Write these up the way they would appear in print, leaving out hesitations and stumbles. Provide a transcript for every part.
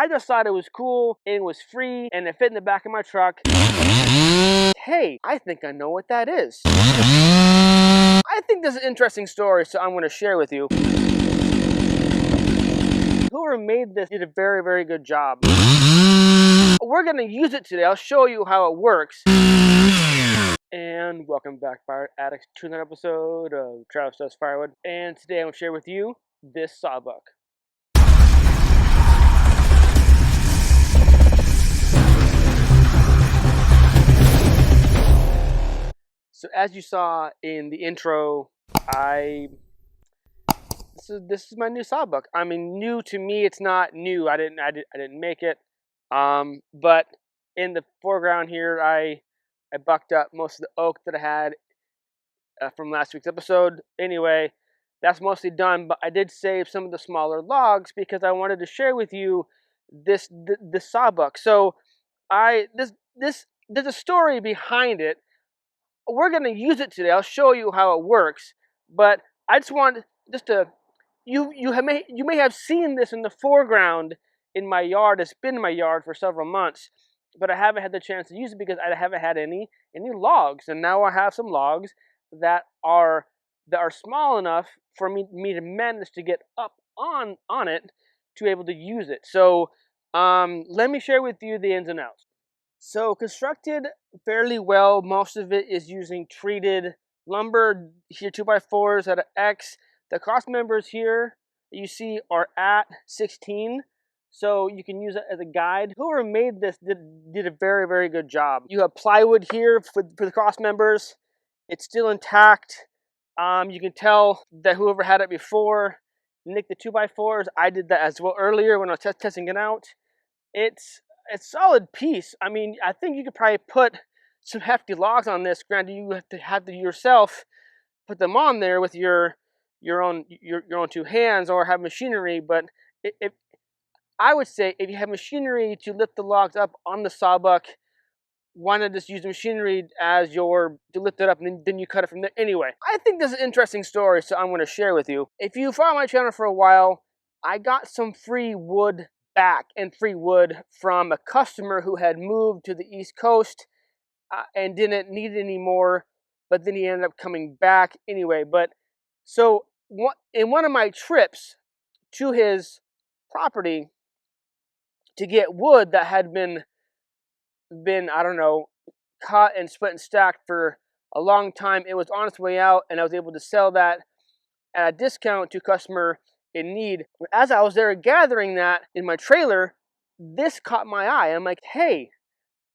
I just thought it was cool, and it was free, and it fit in the back of my truck. Hey, I think I know what that is. I think this is an interesting story, so I'm going to share with you. Whoever made this did a very, very good job. We're going to use it today. I'll show you how it works. And welcome back, Fire Addicts, to another episode of Travis Does Firewood. And today I'm going to share with you this sawbuck. So as you saw in the intro, this is my new sawbuck. I mean, new to me. It's not new. I didn't make it. But in the foreground here, I bucked up most of the oak that I had from last week's episode. Anyway, that's mostly done. But I did save some of the smaller logs because I wanted to share with you this sawbuck. So there's a story behind it. We're going to use it today. I'll show you how it works. But I just want you may have seen this in the foreground in my yard. It's been in my yard for several months, but I haven't had the chance to use it because I haven't had any logs. And now I have some logs that are small enough for me to manage to get up on it to be able to use it. So let me share with you the ins and outs. So constructed fairly well. Most of it is using treated lumber. Here 2x4s at an X. The cost members here you see are at 16. So you can use it as a guide. Whoever made this did a very, very good job. You have plywood here for the cost members. It's still intact. You can tell that whoever had it before nicked the 2x4s. I did that as well earlier when I was testing it out. It's a solid piece. I mean, I think you could probably put some hefty logs on this. Granted, you have to yourself put them on there with your own two hands or have machinery. But I would say if you have machinery to lift the logs up on the sawbuck, why not just use the machinery to lift it up and then you cut it from there? Anyway, I think this is an interesting story, so I'm going to share with you. If you follow my channel for a while, I got some free wood from a customer who had moved to the East Coast and didn't need it anymore, but then he ended up coming back anyway. But so in one of my trips to his property to get wood that had been I don't know, cut and split and stacked for a long time, it was on its way out, and I was able to sell that at a discount to a customer in need. As I was there gathering that in my trailer, this caught my eye. I'm like, hey,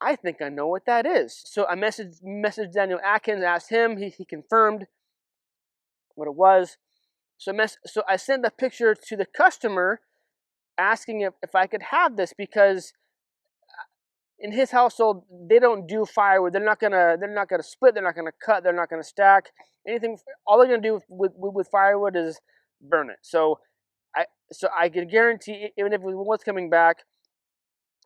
I think I know what that is. So I messaged Daniel Atkins, asked him. He confirmed what it was. So I sent the picture to the customer, asking if I could have this because in his household they don't do firewood. They're not gonna split. They're not gonna cut. They're not gonna stack anything. All they're gonna do with firewood is burn it. So I can guarantee, even if it was coming back,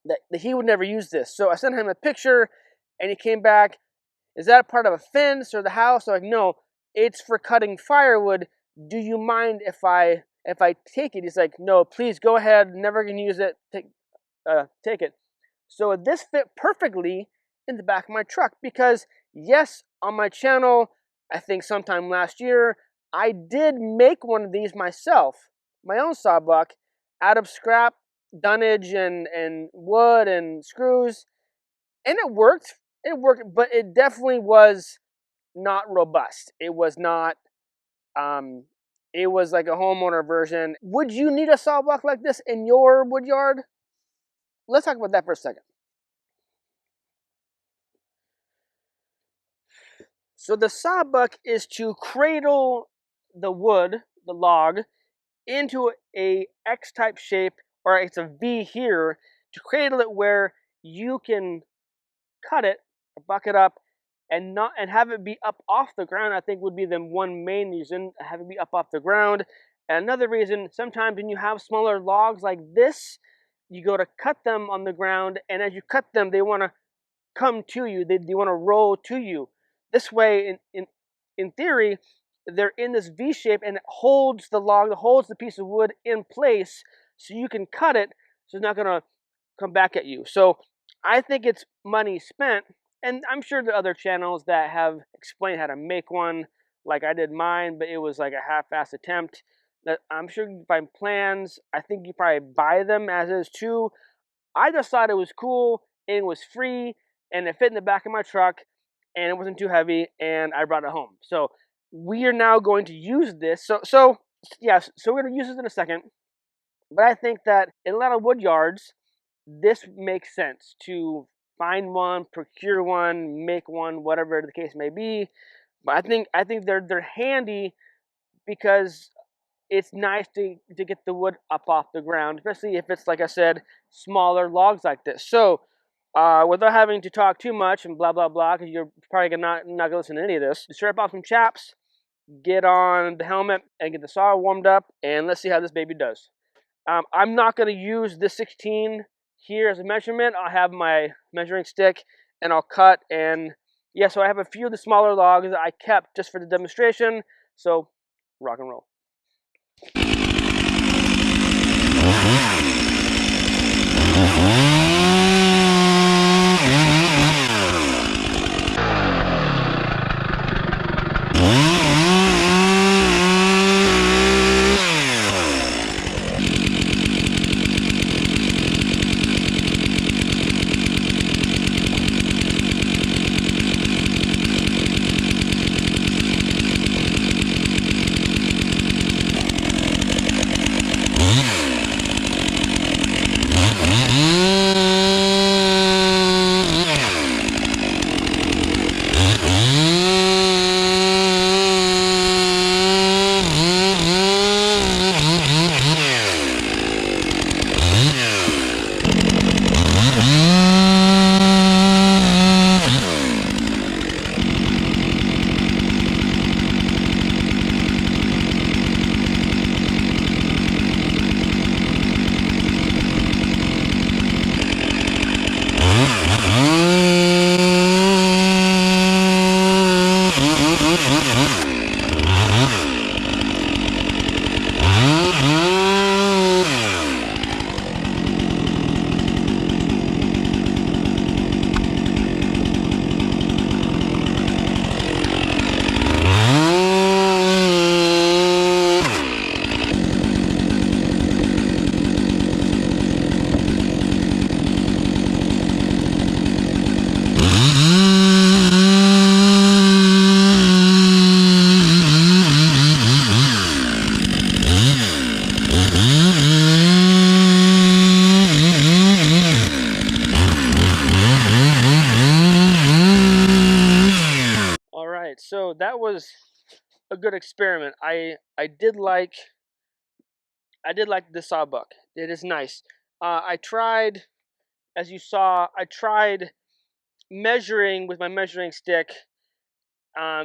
that he would never use this. So I sent him a picture, and he came back. Is that part of a fence or the house? I'm like, no, it's for cutting firewood. Do you mind if I take it? He's like, no, please go ahead. Never gonna use it. Take it. So this fit perfectly in the back of my truck because yes, on my channel, I think sometime last year, I did make one of these myself, my own sawbuck, out of scrap, dunnage, and wood and screws, and it worked. It worked, but it definitely was not robust. It was not. It was like a homeowner version. Would you need a sawbuck like this in your wood yard? Let's talk about that for a second. So the sawbuck is to cradle the wood, the log, into a X-type shape, or it's a V here, to cradle it where you can cut it, buck it up, and have it be up off the ground. I think would be the one main reason, have it be up off the ground. And another reason, sometimes when you have smaller logs like this, you go to cut them on the ground, and as you cut them, they want to come to you. They want to roll to you. This way, in theory, they're in this V shape, and it holds the log, it holds the piece of wood in place, so you can cut it. So it's not gonna come back at you. So I think it's money spent, and I'm sure there are other channels that have explained how to make one, like I did mine, but it was like a half-assed attempt. That I'm sure you can find plans. I think you probably buy them as is too. I just thought it was cool, and it was free, and it fit in the back of my truck, and it wasn't too heavy, and I brought it home. So we are now going to use this. So yes, so we're going to use this in a second. But I think that in a lot of wood yards, this makes sense to find one, procure one, make one, whatever the case may be. But I think they're handy because it's nice to get the wood up off the ground, especially if it's, like I said, smaller logs like this. So without having to talk too much and blah blah blah, because you're probably not gonna listen to any of this, strap off some chaps, get on the helmet, and get the saw warmed up, and let's see how this baby does. I'm not going to use this 16 here as a measurement. I'll have my measuring stick and I'll cut. And yeah, so I have a few of the smaller logs that I kept just for the demonstration. So rock and roll. All right, so that was a good experiment. I did like the sawbuck. It is nice. I tried, as you saw, I tried measuring with my measuring stick,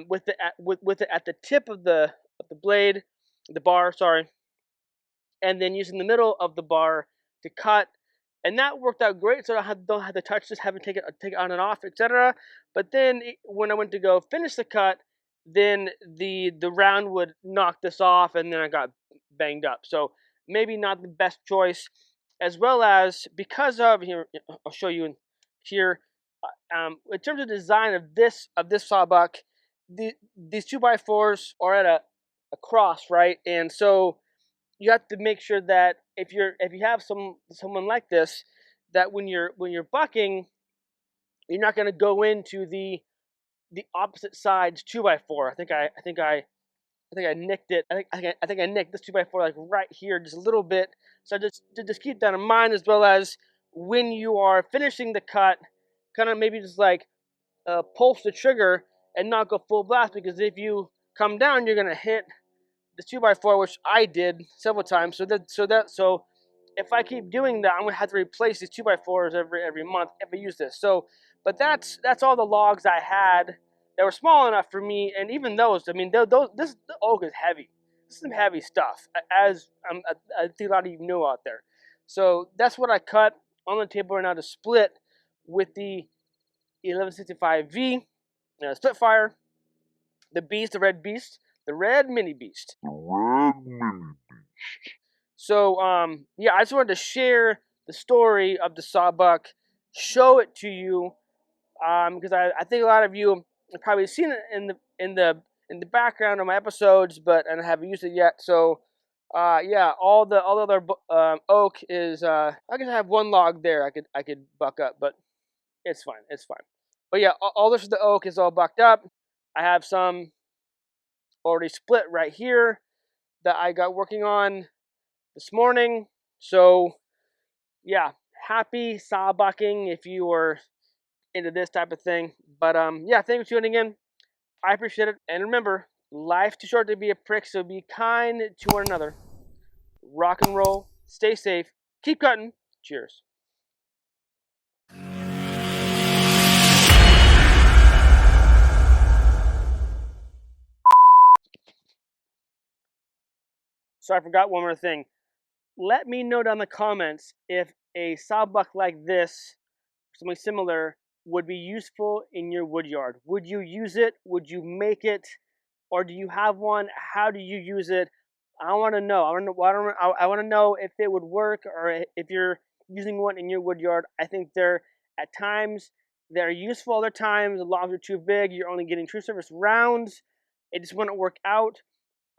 with it at the tip of the blade, the bar, sorry, and then using the middle of the bar to cut, and that worked out great. So don't have to touch this, have to take it on and off, etc. But then when I went to go finish the cut, then the round would knock this off, and then I got banged up. So maybe not the best choice, as well as because of here. I'll show you here. In terms of design of this sawbuck, these 2x4s are at a cross, right? And so you have to make sure that if you have someone like this, that when you're bucking, you're not going to go into the opposite side's 2x4. I think I nicked it. I think I nicked this 2x4 like right here just a little bit. So just keep that in mind, as well as when you are finishing the cut, kind of maybe just like pulse the trigger and not go full blast, because if you come down, you're gonna hit the 2x4, which I did several times. So if I keep doing that, I'm gonna have to replace these 2x4s every month if I use this. So, but that's all the logs I had that were small enough for me, and even those, I mean, the oak is heavy. This is some heavy stuff, as I think a lot of you know out there. So that's what I cut on the table right now to split with the 1165V split fire, the beast, the red beast, the red mini beast. So yeah, I just wanted to share the story of the sawbuck, show it to you, because I think a lot of you have probably seen it in the background of my episodes, but and I haven't used it yet. So, yeah, all the other oak is. I guess I have one log there. I could buck up, but it's fine. It's fine. But yeah, all this of the oak is all bucked up. I have some already split right here that I got working on this morning. So yeah, happy sawbucking if you were into this type of thing. But yeah, thanks for tuning in. I appreciate it. And remember, life's too short to be a prick, so be kind to one another. Rock and roll, stay safe, keep cutting. Cheers. So I forgot one more thing. Let me know down in the comments if a sawbuck like this, something similar, would be useful in your wood yard. Would you use it? Would you make it? Or do you have one? How do you use it? I want to know. I want to know if it would work or if you're using one in your wood yard. I think they're at times they're useful. Other times the logs are too big. You're only getting true surface rounds. It just wouldn't work out.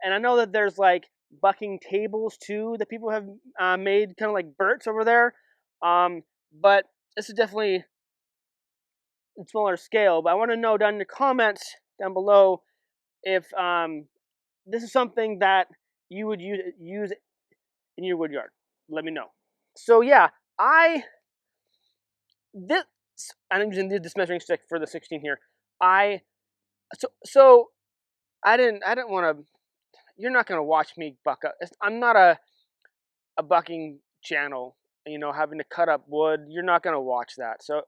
And I know that there's like bucking tables too that people have made, kind of like Bert's over there. But this is definitely a smaller scale. But I want to know down in the comments down below if this is something that you would use in your wood yard. Let me know. So yeah, this I'm using this measuring stick for the 16 here. I so I didn't want to. You're not gonna watch me buck up. I'm not a bucking channel. Having to cut up wood. You're not gonna watch that. So